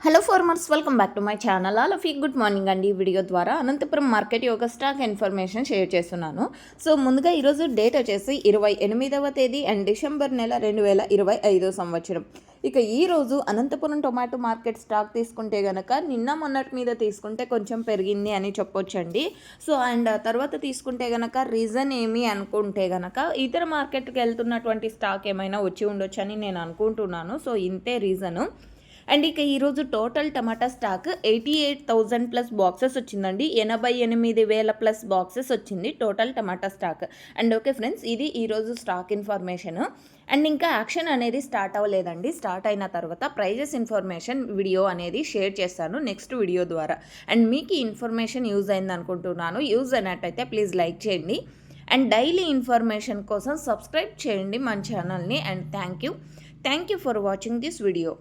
Hello farmers, welcome back to my channel. All of you good morning అండి. ఈ video ద్వారా Anantapuram market యొక్క stock information share చేస్తున్నాను. So ముందుగా ఈరోజు డేట్ వచ్చేసి 28వ తేదీ అండ్ డిసెంబర్ నెల 2025 సంవత్సరం. ఇక ఈరోజు అనంతపురం టొమాటో మార్కెట్ స్టాక్ తీసుకుంటే కనుక నిన్న మొన్నటి మీద తీసుకుంటే కొంచెం పెరిగింది అని చెప్పొచ్చండి. సో అండ్ తర్వాత తీసుకుంటే కనుక రీజన్ ఏమి అనుకుంటే కనుక ఇతర మార్కెట్కి వెళ్తున్నటువంటి స్టాక్ ఏమైనా వచ్చి ఉండొచ్చు అని నేను అనుకుంటున్నాను. సో ఇంతే రీజను. అండ్ ఇక ఈరోజు టోటల్ టమాటా స్టాక్ 88,000 ప్లస్ బాక్సెస్ వచ్చిందండి. 88,000 ప్లస్ బాక్సెస్ వచ్చింది total tomato stock. And okay friends, ఇది ఈరోజు స్టాక్ ఇన్ఫర్మేషన్. అండ్ ఇంకా యాక్షన్ అనేది స్టార్ట్ అవ్వలేదండి. స్టార్ట్ అయిన తర్వాత ప్రైజెస్ ఇన్ఫర్మేషన్ వీడియో అనేది షేర్ చేస్తాను నెక్స్ట్ వీడియో ద్వారా. అండ్ మీకు ఈ ఇన్ఫర్మేషన్ యూజ్ అయింది అనుకుంటున్నాను. యూజ్ అయినట్టయితే ప్లీజ్ లైక్ చేయండి. అండ్ డైలీ ఇన్ఫర్మేషన్ కోసం సబ్స్క్రైబ్ చేయండి మన ఛానల్ని. And thank you for watching this video.